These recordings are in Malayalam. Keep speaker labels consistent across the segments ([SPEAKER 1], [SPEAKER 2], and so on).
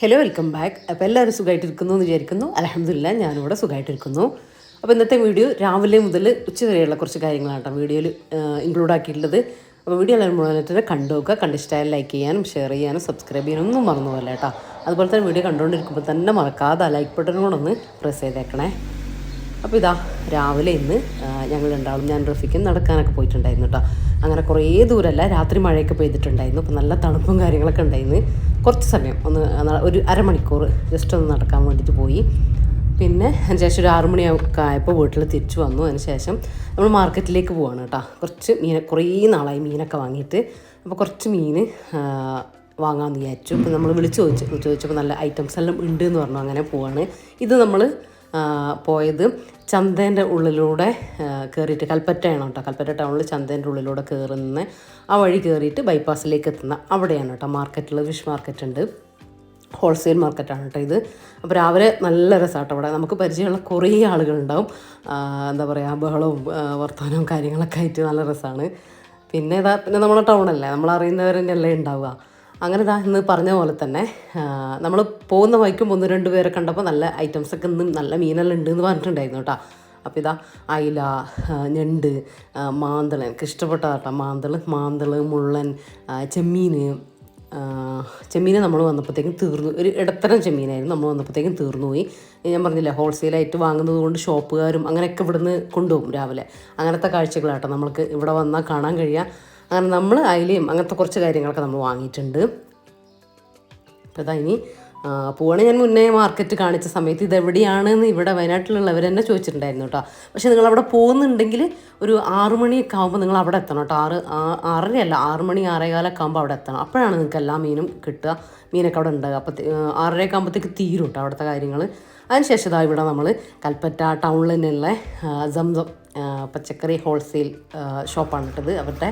[SPEAKER 1] Hello welcome back. അപ്പോൾ എല്ലാവരും സുഖമായിട്ടിരിക്കുന്നു എന്ന് വിചാരിക്കുന്നു. അൽഹംദുലില്ലാ ഞാനിവിടെ സുഖമായിട്ടിരിക്കുന്നു. അപ്പോൾ ഇന്നത്തെ വീഡിയോ രാവിലെ മുതൽ ഉച്ച വരെയുള്ള കുറച്ച് കാര്യങ്ങളാണ് കേട്ടോ വീഡിയോയിൽ ഇൻക്ലൂഡ് ആക്കിയിട്ടുള്ളത്. അപ്പോൾ വീഡിയോ എല്ലാവരും മുഴുവനായിട്ട് കണ്ടു നോക്കുക. കണ്ടിഷ്ടമായാലും ലൈക്ക് ചെയ്യാനും ഷെയർ ചെയ്യാനും സബ്സ്ക്രൈബ് ചെയ്യാനും ഒന്നും മറന്നു പോകല്ല കേട്ടോ. അതുപോലെ തന്നെ വീഡിയോ കണ്ടുകൊണ്ടിരിക്കുമ്പോൾ തന്നെ മറക്കാതെ ലൈക്ക് ബട്ടൺ കൂടെ ഒന്ന് പ്രസ് ചെയ്തേക്കണേ. അപ്പോൾ ഇതാ രാവിലെ ഇന്ന് ഞങ്ങൾ രണ്ടാളും ഞാൻ റഫിക്കും നടക്കാനൊക്കെ പോയിട്ടുണ്ടായിരുന്നു കേട്ടോ. അങ്ങനെ കുറേ ദൂരമല്ല, രാത്രി മഴയൊക്കെ പെയ്തിട്ടുണ്ടായിരുന്നു. അപ്പോൾ നല്ല തണുപ്പും കാര്യങ്ങളൊക്കെ ഉണ്ടായിരുന്നു. കുറച്ച് സമയം ഒരു അരമണിക്കൂർ ജസ്റ്റ് ഒന്ന് നടക്കാൻ വേണ്ടിയിട്ട് പോയി. പിന്നെ അതിന് ശേഷം ഒരു 6 മണിയൊക്കെ ആയപ്പോൾ വീട്ടിൽ തിരിച്ചു വന്നു. അതിന് ശേഷം നമ്മൾ മാർക്കറ്റിലേക്ക് പോവാണ് കേട്ടോ. കുറച്ച് കുറേ നാളായി മീനൊക്കെ വാങ്ങിയിട്ട്. അപ്പോൾ കുറച്ച് മീൻ വാങ്ങാമെന്ന് വിചാരിച്ചു. അപ്പോൾ നമ്മൾ ചോദിച്ചപ്പോൾ നല്ല ഐറ്റംസ് എല്ലാം ഉണ്ട് എന്ന് പറഞ്ഞു. അങ്ങനെ പോവാണ്. ഇത് നമ്മൾ പോയത് ചന്തേൻ്റെ ഉള്ളിലൂടെ കയറിയിട്ട് കൽപ്പറ്റയാണ് കേട്ടോ. കൽപ്പറ്റ ടൗണിൽ ചന്തേൻ്റെ ഉള്ളിലൂടെ കയറുന്ന ആ വഴി കയറിയിട്ട് ബൈപ്പാസിലേക്ക് എത്തുന്ന അവിടെയാണ് കേട്ടോ മാർക്കറ്റിൽ. ഫിഷ് മാർക്കറ്റ് ഉണ്ട്, ഹോൾസെയിൽ മാർക്കറ്റാണ് കേട്ടോ ഇത്. അപ്പോൾ രാവിലെ നല്ല രസമാട്ടോ. അവിടെ നമുക്ക് പരിചയമുള്ള കുറേ ആളുകളുണ്ടാവും. എന്താ പറയുക, ബഹളവും വർത്തമാനവും കാര്യങ്ങളൊക്കെ ആയിട്ട് നല്ല രസമാണ്. പിന്നെ നമ്മളെ ടൗണല്ലേ, നമ്മളറിയുന്നവർ തന്നെയല്ലേ ഉണ്ടാവുക. അങ്ങനെ ഇന്ന് പറഞ്ഞ പോലെ തന്നെ നമ്മൾ പോകുന്ന വഴിക്കും 1-2 പേരെ കണ്ടപ്പോൾ നല്ല ഐറ്റംസൊക്കെ ഇന്നും നല്ല മീനെല്ലാം ഉണ്ട് എന്ന് പറഞ്ഞിട്ടുണ്ടായിരുന്നു കേട്ടോ. അപ്പോൾ അയില, ഞണ്ട്, മാന്തൾ, എനിക്ക് ഇഷ്ടപ്പെട്ടതാണ് കേട്ടോ. മാന്തൾ, മുള്ളൻ, ചെമ്മീൻ നമ്മൾ വന്നപ്പോഴത്തേക്കും തീർന്നു. ഒരു ഇടത്തരം ചെമ്മീനായിരുന്നു. നമ്മൾ വന്നപ്പോഴത്തേക്കും തീർന്നു പോയി. ഞാൻ പറഞ്ഞില്ലേ, ഹോൾസെയിലായിട്ട് വാങ്ങുന്നത് കൊണ്ട് ഷോപ്പുകാരും അങ്ങനെയൊക്കെ ഇവിടുന്ന് കൊണ്ടുപോകും രാവിലെ. അങ്ങനത്തെ കാഴ്ചകളാട്ടോ നമ്മൾക്ക് ഇവിടെ വന്നാൽ കാണാൻ കഴിയുക. അങ്ങനെ നമ്മൾ അയിലയും അങ്ങനത്തെ കുറച്ച് കാര്യങ്ങളൊക്കെ നമ്മൾ വാങ്ങിയിട്ടുണ്ട്. അപ്പോൾ ഇനി പോവാണ്. ഞാൻ മുന്നേ മാർക്കറ്റ് കാണിച്ച സമയത്ത് ഇതെവിടെയാണെന്ന് ഇവിടെ വയനാട്ടിലുള്ളവർ തന്നെ ചോദിച്ചിട്ടുണ്ടായിരുന്നു കേട്ടോ. പക്ഷേ നിങ്ങളവിടെ പോകുന്നുണ്ടെങ്കിൽ ഒരു 6 മണിയൊക്കെ ആകുമ്പോൾ നിങ്ങൾ അവിടെ എത്തണം കേട്ടോ. 6:30 6 മണി 6:15 ആകുമ്പോൾ അവിടെ എത്തണം. അപ്പോഴാണ് നിങ്ങൾക്ക് എല്ലാ മീനും കിട്ടുക. മീനൊക്കെ അവിടെ ഉണ്ടാകുക. അപ്പോൾ 6:30 ആകുമ്പോഴത്തേക്ക് തീരും കേട്ടോ അവിടുത്തെ കാര്യങ്ങൾ. അതിനുശേഷം ഇവിടെ നമ്മൾ കൽപ്പറ്റ ടൗണിൽ തന്നെയുള്ള സംസം പച്ചക്കറി ഹോൾസെയിൽ ഷോപ്പാണ് ഇട്ടത്. അവരുടെ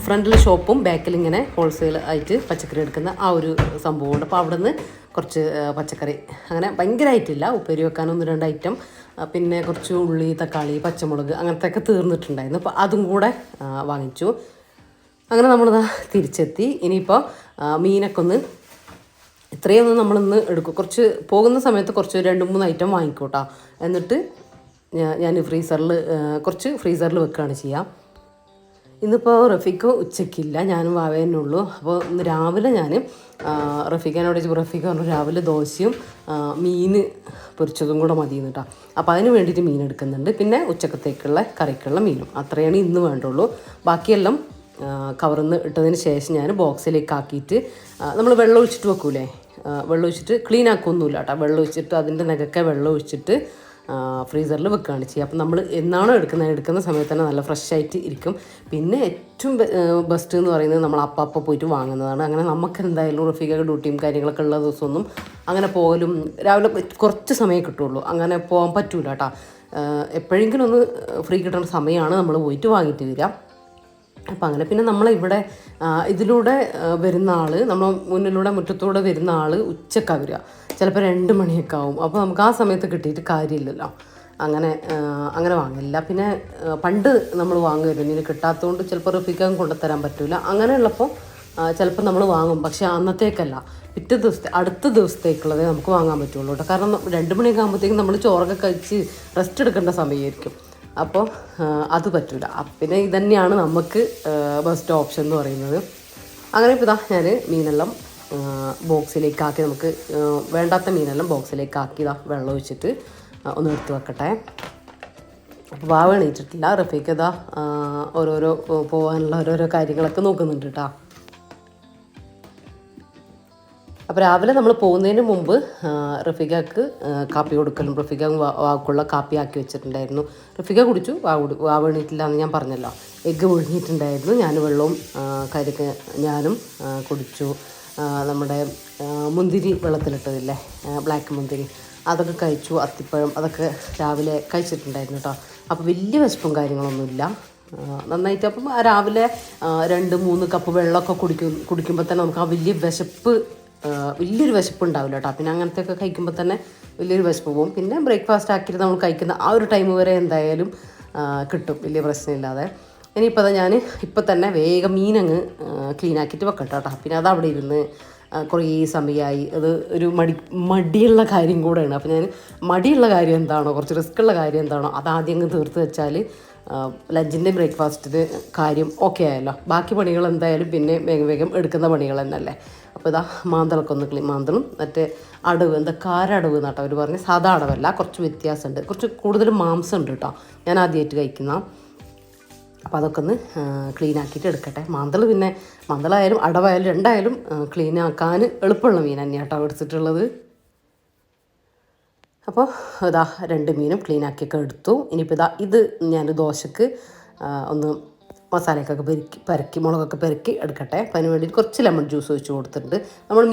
[SPEAKER 1] ഫ്രണ്ടിൽ ഷോപ്പും ബാക്കിൽ ഇങ്ങനെ ഹോൾസെയിൽ ആയിട്ട് പച്ചക്കറി എടുക്കുന്ന ആ ഒരു സംഭവമുണ്ട്. അപ്പോൾ അവിടെ നിന്ന് കുറച്ച് പച്ചക്കറി അങ്ങനെ ഭയങ്കരമായിട്ടില്ല, ഉപ്പേരി വെക്കാൻ 1-2 ഐറ്റം, പിന്നെ കുറച്ച് ഉള്ളി, തക്കാളി, പച്ചമുളക് അങ്ങനത്തെയൊക്കെ തീർന്നിട്ടുണ്ടായിരുന്നു. അപ്പോൾ അതും കൂടെ വാങ്ങിച്ചു. അങ്ങനെ നമ്മളിതാ തിരിച്ചെത്തി. ഇനിയിപ്പോൾ മീനൊക്കെ ഇത്രയൊന്നും നമ്മളിന്ന് എടുക്കും. കുറച്ച് പോകുന്ന സമയത്ത് കുറച്ച് 2-3 ഐറ്റം വാങ്ങിക്കോട്ടോ. എന്നിട്ട് ഞാൻ കുറച്ച് ഫ്രീസറിൽ വെക്കുകയാണ് ചെയ്യുക. ഇന്നിപ്പോൾ റഫീഖ് ഉച്ചയ്ക്കില്ല, ഞാനും വാവേനെ ഉള്ളൂ. അപ്പോൾ ഇന്ന് രാവിലെ ഞാൻ റഫീഖിനോട് റഫീഖ് പറഞ്ഞു രാവിലെ ദോശയും മീൻ പൊരിച്ചതും കൂടെ മതിയെന്ന് കേട്ടോ. അപ്പോൾ അതിന് വേണ്ടിയിട്ട് മീൻ എടുക്കുന്നുണ്ട്. പിന്നെ ഉച്ചക്കത്തേക്കുള്ള കറിക്കുള്ള മീനും അത്രയാണ് ഇന്ന് വേണ്ടുള്ളൂ. ബാക്കിയെല്ലാം കവറിന്ന് ഇട്ടതിന് ശേഷം ഞാൻ ബോക്സിലേക്ക് ആക്കിയിട്ട് നമ്മൾ വെള്ളം ഒഴിച്ചിട്ട് വെക്കൂലേ, വെള്ളം ഒഴിച്ചിട്ട് ക്ലീൻ ആക്കുമൊന്നുമില്ല കേട്ടോ. വെള്ളം ഒഴിച്ചിട്ട് അതിൻ്റെ നഖക്കെ വെള്ളം ഒഴിച്ചിട്ട് ഫ്രീസറിൽ വെക്കുകയാണ് ചെയ്യുക. അപ്പം നമ്മൾ എന്നാണോ എടുക്കുന്ന സമയത്ത് തന്നെ നല്ല ഫ്രഷ് ആയിട്ട് ഇരിക്കും. പിന്നെ ഏറ്റവും ബെസ്റ്റ് എന്ന് പറയുന്നത് നമ്മൾ അപ്പം പോയിട്ട് വാങ്ങുന്നതാണ്. അങ്ങനെ നമുക്ക് എന്തായാലും റഫീഖൊക്കെ ഡ്യൂട്ടിയും കാര്യങ്ങളൊക്കെ ഉള്ള ദിവസമൊന്നും അങ്ങനെ പോകലും രാവിലെ കുറച്ച് സമയം കിട്ടുള്ളൂ. അങ്ങനെ പോകാൻ പറ്റൂല കേട്ടോ. എപ്പോഴെങ്കിലും ഒന്ന് ഫ്രീ കിട്ടുന്ന സമയമാണ് നമ്മൾ പോയിട്ട് വാങ്ങിയിട്ട് വരിക. അപ്പം അങ്ങനെ പിന്നെ നമ്മളിവിടെ ഇതിലൂടെ വരുന്ന ആൾ, നമ്മൾ മുന്നിലൂടെ മുറ്റത്തൂടെ വരുന്ന ആൾ ഉച്ചക്കാണ് വരിക. ചിലപ്പോൾ 2 മണിയൊക്കെ ആവും. അപ്പോൾ നമുക്ക് ആ സമയത്ത് കിട്ടിയിട്ട് കാര്യമില്ലല്ലോ. അങ്ങനെ വാങ്ങില്ല. പിന്നെ പണ്ട് നമ്മൾ വാങ്ങുമായിരുന്നു. ഇനി കിട്ടാത്തതുകൊണ്ട് ചിലപ്പോൾ റഫീഖാൻ കൊണ്ടുതരാൻ പറ്റില്ല. അങ്ങനെയുള്ളപ്പോൾ ചിലപ്പോൾ നമ്മൾ വാങ്ങും. പക്ഷേ അന്നത്തേക്കല്ല, അടുത്ത ദിവസത്തേക്കുള്ളതേ നമുക്ക് വാങ്ങാൻ പറ്റുള്ളൂ കേട്ടോ. കാരണം 2 മണിയൊക്കെ ആകുമ്പോഴത്തേക്കും നമ്മൾ ചോറൊക്കെ കഴിച്ച് റെസ്റ്റ് എടുക്കേണ്ട സമയമായിരിക്കും. അപ്പോൾ അത് പറ്റില്ല. പിന്നെ ഇതുതന്നെയാണ് നമുക്ക് ബെസ്റ്റ് ഓപ്ഷൻ എന്ന് പറയുന്നത്. അങ്ങനെ ഇപ്പോൾ ഞാൻ മീനെല്ലാം ബോക്സിലേക്ക് ആക്കി, നമുക്ക് വേണ്ടാത്ത മീനെല്ലാം ബോക്സിലേക്ക് ആക്കി വെള്ളം ഒഴിച്ചിട്ട് ഒന്ന് എടുത്ത് വെക്കട്ടെ. അപ്പോൾ വാവ എണീറ്റിട്ടില്ല. റഫീഖ് ഓരോരോ പോകാനുള്ള ഓരോരോ കാര്യങ്ങളൊക്കെ നോക്കുന്നുണ്ട് കേട്ടോ. അപ്പോൾ രാവിലെ നമ്മൾ പോകുന്നതിന് മുമ്പ് റഫീഖക്ക് കാപ്പി കൊടുക്കലും, റഫീഖ വാക്കുള്ള കാപ്പി ആക്കി വെച്ചിട്ടുണ്ടായിരുന്നു. റഫീഖ കുടിച്ചു, വാവ എണീറ്റില്ല എന്ന് ഞാൻ പറഞ്ഞല്ലോ. എഗ്ഗ് ഒഴുകിയിട്ടുണ്ടായിരുന്നു. ഞാൻ വെള്ളവും കാര്യമൊക്കെ ഞാനും കുടിച്ചു. നമ്മുടെ മുന്തിരി വെള്ളത്തിലിട്ടതില്ലേ, ബ്ലാക്ക് മുന്തിരി, അതൊക്കെ കഴിച്ചു. അത്തിപ്പഴം അതൊക്കെ രാവിലെ കഴിച്ചിട്ടുണ്ടായിരുന്നു കേട്ടോ. അപ്പോൾ വലിയ വിശപ്പും കാര്യങ്ങളൊന്നുമില്ല, നന്നായിട്ട്. അപ്പം രാവിലെ 2-3 കപ്പ് വെള്ളമൊക്കെ കുടിക്കുമ്പോൾ തന്നെ നമുക്ക് ആ വലിയൊരു വിശപ്പ് ഉണ്ടാവില്ല കേട്ടോ. പിന്നെ അങ്ങനത്തെയൊക്കെ കഴിക്കുമ്പോൾ തന്നെ വലിയൊരു വിശപ്പ് പോകും. പിന്നെ ബ്രേക്ക്ഫാസ്റ്റ് ആക്കിയിട്ട് നമ്മൾ കഴിക്കുന്ന ആ ഒരു ടൈം വരെ എന്തായാലും കിട്ടും, വലിയ പ്രശ്നമില്ലാതെ. ഇനിയിപ്പോൾ ഞാൻ ഇപ്പം തന്നെ വേഗം മീനങ്ങ് ക്ലീൻ ആക്കിയിട്ട് വെക്കട്ടെ കേട്ടോ. പിന്നെ അതവിടെ ഇരുന്ന് കുറേ സമയമായി. അത് ഒരു മടിയുള്ള കാര്യം കൂടെയാണ്. അപ്പോൾ ഞാൻ മടിയുള്ള കാര്യം എന്താണോ, കുറച്ച് റിസ്ക്കുള്ള കാര്യം എന്താണോ അതാദ്യം അങ്ങ് തീർത്ത് വെച്ചാൽ ലഞ്ചിൻ്റെ ബ്രേക്ക്ഫാസ്റ്റിന് കാര്യം ഓക്കെ ആയല്ലോ. ബാക്കി പണികൾ എന്തായാലും പിന്നെ വേഗം വേഗം എടുക്കുന്ന പണികൾ തന്നെയല്ലേ. അപ്പോൾ ഇതാ മാന്തളൊക്കെ ഒന്ന് മാന്തളും മറ്റേ അടവ്, എന്താ കാരടവ് എന്നാട്ടോ അവർ പറഞ്ഞ്. സാധാ അടവല്ല, കുറച്ച് വ്യത്യാസമുണ്ട്, കുറച്ച് കൂടുതൽ മാംസം ഉണ്ട് കേട്ടോ. ഞാൻ ആദ്യമായിട്ട് കഴിക്കുന്ന. അപ്പോൾ അതൊക്കെ ഒന്ന് ക്ലീൻ ആക്കിയിട്ട് എടുക്കട്ടെ. പിന്നെ മാന്തളായാലും അടവായാലും രണ്ടായാലും ക്ലീൻ ആക്കാൻ എളുപ്പമുള്ള മീൻ തന്നെയാണ് കേട്ടോ എടുത്തിട്ടുള്ളത്. അപ്പോൾ ഇതാ 2 മീനും ക്ലീൻ ആക്കിയൊക്കെ എടുത്തു. ഇനിയിപ്പോൾ ഇത് ഞാൻ ദോശക്ക് ഒന്ന് മസാലയൊക്കെ പരക്കി മുളകൊക്കെ പെരക്കി എടുക്കട്ടെ. അപ്പോൾ അതിന് വേണ്ടിയിട്ട് കുറച്ച് ലെമൺ ജ്യൂസ് ഒഴിച്ച് കൊടുത്തിട്ടുണ്ട്. നമ്മൾ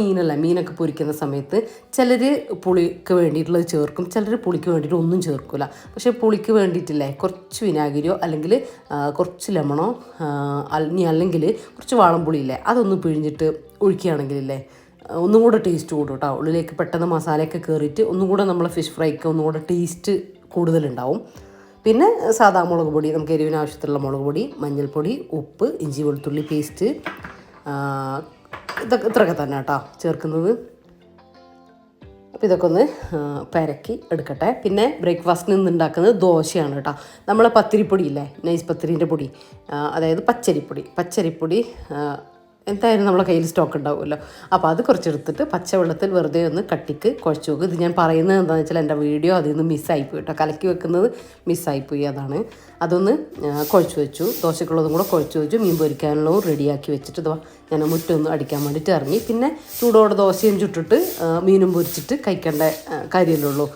[SPEAKER 1] മീനൊക്കെ പൊരിക്കുന്ന സമയത്ത് ചിലർ പുളിക്ക് വേണ്ടിയിട്ടുള്ളത് ചേർക്കും, ചിലർ പുളിക്ക് വേണ്ടിയിട്ട് ഒന്നും ചേർക്കില്ല. പക്ഷേ പുളിക്ക് വേണ്ടിയിട്ടില്ലേ കുറച്ച് വിനാഗിരിയോ അല്ലെങ്കിൽ കുറച്ച് ലെമണോ അല്ലെങ്കിൽ കുറച്ച് വാളംപുളിയില്ലേ അതൊന്ന് പിഴിഞ്ഞിട്ട് ഒഴിക്കുകയാണെങ്കിലില്ലേ ഒന്നും കൂടെ ടേസ്റ്റ് കൂടും കേട്ടോ. ഉള്ളിലേക്ക് പെട്ടെന്ന് മസാലയൊക്കെ കയറിയിട്ട് ഒന്നും കൂടെ നമ്മളെ ഫിഷ് ഫ്രൈക്ക് ഒന്നും കൂടെ ടേസ്റ്റ് കൂടുതലുണ്ടാവും. പിന്നെ സാധാ മുളക് പൊടി, നമുക്ക് എരിവിന് ആവശ്യത്തിലുള്ള മുളക് പൊടി, മഞ്ഞൾപ്പൊടി, ഉപ്പ്, ഇഞ്ചി വെളുത്തുള്ളി പേസ്റ്റ്, ഇത്രയൊക്കെ തന്നെ കേട്ടോ ചേർക്കുന്നത്. അപ്പോൾ ഇതൊക്കെ ഒന്ന് പെരക്കി എടുക്കട്ടെ. പിന്നെ ബ്രേക്ക്ഫാസ്റ്റിന് നിന്ന് ഉണ്ടാക്കുന്നത് ദോശയാണ് കേട്ടോ. നമ്മളെ പത്തിരിപ്പൊടി ഇല്ലേ, നൈസ് പത്തിരീൻ്റെ പൊടി, അതായത് പച്ചരിപ്പൊടി എന്തായാലും നമ്മളെ കയ്യിൽ സ്റ്റോക്ക് ഉണ്ടാവുമല്ലോ. അപ്പോൾ അത് കുറച്ചെടുത്തിട്ട് പച്ചവെള്ളത്തിൽ വെറുതെ ഒന്ന് കട്ടിക്ക് കുഴച്ച് നോക്കും. ഇത് ഞാൻ പറയുന്നത് എന്താണെന്ന് വെച്ചാൽ എൻ്റെ വീഡിയോ അതിൽ നിന്ന് മിസ്സായിപ്പോയി കേട്ടോ, കലക്കി വെക്കുന്നത് മിസ്സായിപ്പോയി. അതൊന്ന് കുഴച്ച് വെച്ചു. ദോശക്കുള്ളതും കൂടെ കുഴച്ച് വെച്ചു. മീൻ പൊരിക്കാനുള്ളതും റെഡിയാക്കി വെച്ചിട്ട് ഞാൻ മുറ്റൊന്ന് അടിക്കാൻ വേണ്ടിയിട്ട് ഇറങ്ങി. പിന്നെ ചൂടോടെ ദോശയും ചുട്ടിട്ട് മീനും പൊരിച്ചിട്ട് കഴിക്കേണ്ട കാര്യമല്ലേ ഉള്ളൂ.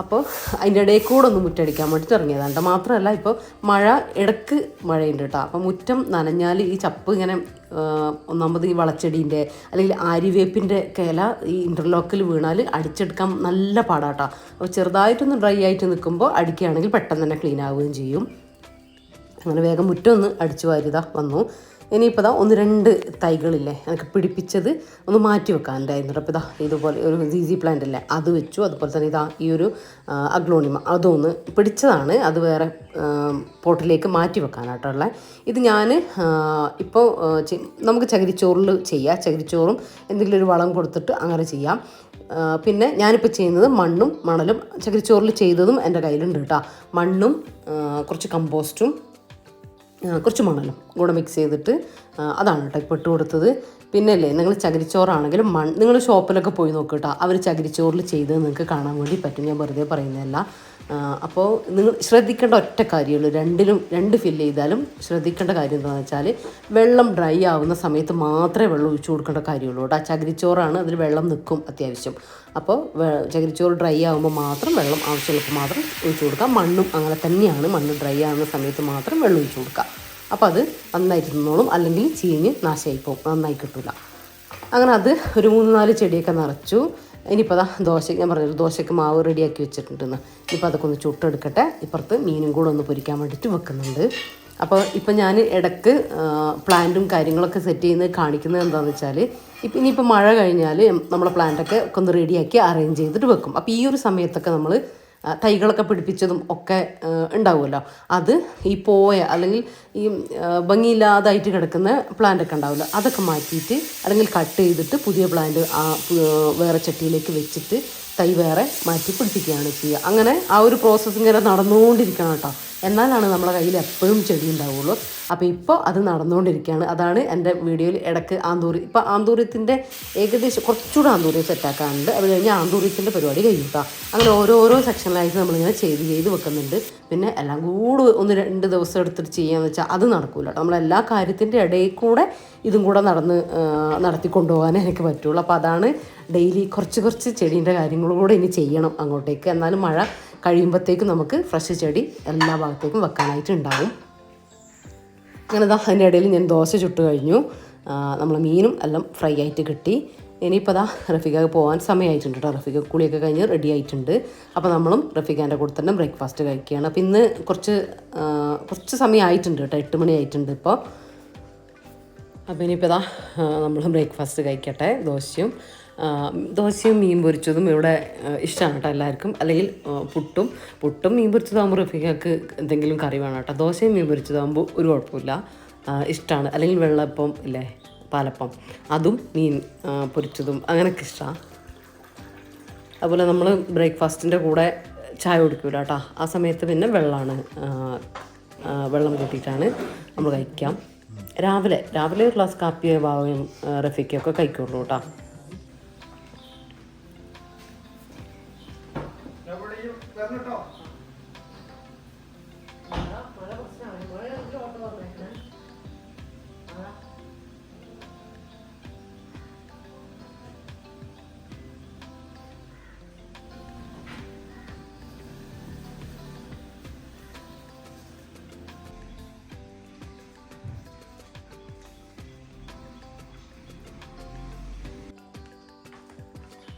[SPEAKER 1] അപ്പോൾ അതിൻ്റെ ഇടയിൽ കൂടെ ഒന്ന് മുറ്റടിക്കാൻ വേണ്ടിയിട്ട് ഇറങ്ങിയതാണ്. മാത്രമല്ല ഇപ്പോൾ ഇടയ്ക്ക് മഴയുണ്ട് കേട്ടോ. അപ്പോൾ മുറ്റം നനഞ്ഞാൽ ഈ ചപ്പ് ഇങ്ങനെ ഒന്നാമത് ഈ വളച്ചെടീൻ്റെ അല്ലെങ്കിൽ ആര്യവേപ്പിൻ്റെ ഇല ഈ ഇൻ്റർലോക്കിൽ വീണാൽ അടിച്ചെടുക്കാൻ നല്ല പാടാട്ടോ. അപ്പോൾ ചെറുതായിട്ടൊന്ന് ഡ്രൈ ആയിട്ട് നിൽക്കുമ്പോൾ അടിക്കുകയാണെങ്കിൽ പെട്ടെന്ന് തന്നെ ക്ലീൻ ആവുകയും ചെയ്യും. അങ്ങനെ വേഗം മുറ്റം ഒന്ന് അടിച്ചു വാരിതാ വന്നു. ഇനിയിപ്പോൾ 1-2 തൈകളില്ലേ എനിക്ക് പിടിപ്പിച്ചത് ഒന്ന് മാറ്റി വെക്കാനുണ്ടായിരുന്നു. അപ്പോൾ ഇതുപോലെ ഒരു ZZ പ്ലാന്റ് അല്ലേ അത് വെച്ചു. അതുപോലെ തന്നെ ഈ ഒരു അഗ്ലോണിമ അതൊന്ന് പിടിച്ചതാണ്, അത് വേറെ പോട്ടിലേക്ക് മാറ്റി വെക്കാനായിട്ടുള്ള. ഇത് ഞാൻ ഇപ്പോൾ നമുക്ക് ചകിരിച്ചോറിൽ ചെയ്യാം, ചകിരിച്ചോറും എന്തെങ്കിലും ഒരു വളം കൊടുത്തിട്ട് അങ്ങനെ ചെയ്യാം. പിന്നെ ഞാനിപ്പോൾ ചെയ്യുന്നത് മണ്ണും മണലും, ചകിരിച്ചോറിൽ ചെയ്തതും എൻ്റെ കയ്യിലുണ്ട് കേട്ടോ. മണ്ണും കുറച്ച് കമ്പോസ്റ്റും കുറച്ച് മണലും കൂടെ മിക്സ് ചെയ്തിട്ട് അതാണ് കേട്ടോ ഇപ്പോൾ ഇട്ട് കൊടുത്തത്. പിന്നെ അല്ലേ നിങ്ങൾ ചകിരിച്ചോറാണെങ്കിലും നിങ്ങൾ ഷോപ്പിലൊക്കെ പോയി നോക്കുക കേട്ടോ, അവർ ചകിരിച്ചോറിൽ ചെയ്തത് നിങ്ങൾക്ക് കാണാൻ വേണ്ടി പറ്റും, ഞാൻ വെറുതെ പറയുന്നതല്ല. അപ്പോൾ നിങ്ങൾ ശ്രദ്ധിക്കേണ്ട ഒറ്റ കാര്യമുള്ളൂ, രണ്ട് ഫില്ല് ചെയ്താലും ശ്രദ്ധിക്കേണ്ട കാര്യം എന്താണെന്ന് വെച്ചാൽ വെള്ളം ഡ്രൈ ആവുന്ന സമയത്ത് മാത്രമേ വെള്ളം ഒഴിച്ചു കൊടുക്കേണ്ട കാര്യമുള്ളൂ കേട്ടോ. ചകിരിച്ചോറാണ്, അതിൽ വെള്ളം നിൽക്കും അത്യാവശ്യം. അപ്പോൾ ചകിരിച്ചോറ് ഡ്രൈ ആകുമ്പോൾ മാത്രം വെള്ളം ആവശ്യമുള്ളപ്പോൾ മാത്രം ഒഴിച്ചു കൊടുക്കാം. മണ്ണും അങ്ങനെ തന്നെയാണ്, മണ്ണ് ഡ്രൈ ആകുന്ന സമയത്ത് മാത്രം വെള്ളം ഒഴിച്ചു കൊടുക്കുക. അപ്പോൾ അത് നന്നായിട്ട് നിന്നോളും, അല്ലെങ്കിൽ ചീഞ്ഞ് നാശമായി പോകും, നന്നായി കിട്ടില്ല. അങ്ങനെ അത് ഒരു 3-4 ചെടിയൊക്കെ നിറച്ചു. ഇനിയിപ്പോൾ ഞാൻ പറഞ്ഞല്ലോ ദോശയ്ക്ക് മാവ് റെഡിയാക്കി വെച്ചിട്ടുണ്ടെന്ന്. ഇപ്പോൾ അതൊക്കെ ഒന്ന് ചുട്ടെടുക്കട്ടെ. ഇപ്പുറത്ത് മീനും കൂടെ ഒന്ന് പൊരിക്കാൻ വേണ്ടിയിട്ട് വെക്കുന്നുണ്ട്. അപ്പോൾ ഇപ്പം ഞാൻ ഇടയ്ക്ക് പ്ലാന്റും കാര്യങ്ങളൊക്കെ സെറ്റ് ചെയ്യുന്നത് കാണിക്കുന്നത് എന്താണെന്ന് വെച്ചാൽ ഇനിയിപ്പോൾ മഴ കഴിഞ്ഞാൽ നമ്മളെ പ്ലാന്റൊക്കെ ഒന്ന് റെഡിയാക്കി അറേഞ്ച് ചെയ്തിട്ട് വെക്കും. അപ്പോൾ ഈ ഒരു സമയത്തൊക്കെ നമ്മൾ തൈകളൊക്കെ പിടിപ്പിച്ചതും ഒക്കെ ഉണ്ടാവുമല്ലോ, അത് ഈ അല്ലെങ്കിൽ ഈ ഭംഗിയില്ലാതായിട്ട് കിടക്കുന്ന പ്ലാന്റൊക്കെ ഉണ്ടാവില്ല, അതൊക്കെ മാറ്റിയിട്ട് അല്ലെങ്കിൽ കട്ട് ചെയ്തിട്ട് പുതിയ പ്ലാന്റ് വേറെ ചട്ടിയിലേക്ക് വെച്ചിട്ട് തൈ വേറെ മാറ്റി പിടിപ്പിക്കുകയാണ് ചെയ്യുക. അങ്ങനെ ആ ഒരു പ്രോസസ്സ് ഇങ്ങനെ നടന്നുകൊണ്ടിരിക്കണം കേട്ടോ, എന്നാലാണ് നമ്മളെ കയ്യിൽ എപ്പോഴും ചെടി ഉണ്ടാവുള്ളൂ. അപ്പോൾ ഇപ്പോൾ അത് നടന്നുകൊണ്ടിരിക്കുകയാണ്. അതാണ് എൻ്റെ വീഡിയോയിൽ ഇടയ്ക്ക് ഇപ്പോൾ ആന്തൂര്യത്തിൻ്റെ ഏകദേശം കുറച്ചുകൂടെ ആന്തൂര്യം സെറ്റാക്കാനുണ്ട്. അത് കഴിഞ്ഞ് ആന്തൂര്യത്തിൻ്റെ പരിപാടി കഴിയും കേട്ടോ. അങ്ങനെ ഓരോരോ സെക്ഷനിലായിട്ട് നമ്മളിങ്ങനെ ചെയ്ത് വെക്കുന്നുണ്ട്. പിന്നെ എല്ലാം കൂടെ 1-2 ദിവസം എടുത്തിട്ട് ചെയ്യാന്ന് വെച്ചാൽ അത് നടക്കില്ല കേട്ടോ. നമ്മളെല്ലാ കാര്യത്തിൻ്റെ ഇടയിൽ കൂടെ ഇതും കൂടെ നടത്തി കൊണ്ടുപോകാനേ എനിക്ക് പറ്റുള്ളൂ. അപ്പോൾ അതാണ് ഡെയിലി കുറച്ച് ചെടീൻ്റെ കാര്യങ്ങളും കൂടെ ഇനി ചെയ്യണം അങ്ങോട്ടേക്ക്. എന്നാലും മഴ കഴിയുമ്പോഴത്തേക്കും നമുക്ക് ഫ്രഷ് ചെടി എല്ലാ ഭാഗത്തേക്കും വെക്കാനായിട്ടുണ്ടാവും. അങ്ങനെ അതിൻ്റെ ഇടയിൽ ഞാൻ ദോശ ചുട്ട് കഴിഞ്ഞു. നമ്മൾ മീനും എല്ലാം ഫ്രൈ ആയിട്ട് കിട്ടി. ഇനിയിപ്പോൾ റഫീഖക്ക് പോകാൻ സമയമായിട്ടുണ്ട് കേട്ടോ. റഫീഖ കുളിയൊക്കെ കഴിഞ്ഞ് റെഡി ആയിട്ടുണ്ട്. അപ്പോൾ നമ്മളും റഫീഖാൻ്റെ കൂടെ തന്നെ ബ്രേക്ക്ഫാസ്റ്റ് കഴിക്കുകയാണ്. അപ്പോൾ ഇന്ന് കുറച്ച് സമയമായിട്ടുണ്ട് കേട്ടോ, 8 മണി ആയിട്ടുണ്ട് ഇപ്പോൾ. അപ്പോൾ ഇനിയിപ്പോൾ നമ്മൾ ബ്രേക്ക്ഫാസ്റ്റ് കഴിക്കട്ടെ. ദോശയും മീൻ പൊരിച്ചതും ഇവിടെ ഇഷ്ടമാണ് കേട്ടോ എല്ലാവർക്കും. അല്ലെങ്കിൽ പുട്ടും മീൻ പൊരിച്ചതാകുമ്പോൾ റഫീഖക്ക് എന്തെങ്കിലും കറി വേണം കേട്ടോ. ദോശയും മീൻ പൊരിച്ചതാകുമ്പോൾ ഒരു കുഴപ്പമില്ല, ഇഷ്ടമാണ്. അല്ലെങ്കിൽ വെള്ളപ്പം ഇല്ലേ, പാലപ്പം, അതും മീൻ പൊരിച്ചതും അങ്ങനെയൊക്കെ ഇഷ്ടമാണ്. അതുപോലെ നമ്മൾ ബ്രേക്ക്ഫാസ്റ്റിൻ്റെ കൂടെ ചായ കുടിക്കൂല കേട്ടോ. ആ സമയത്ത് പിന്നെ വെള്ളം കൂട്ടിയിട്ടാണ് നമ്മൾ കഴിക്കാം. രാവിലെ ഒരു ഗ്ലാസ് കാപ്പിയോ ബാവയും റഫിക്കോ ഒക്കെ കഴിക്കുള്ളൂ കേട്ടോ.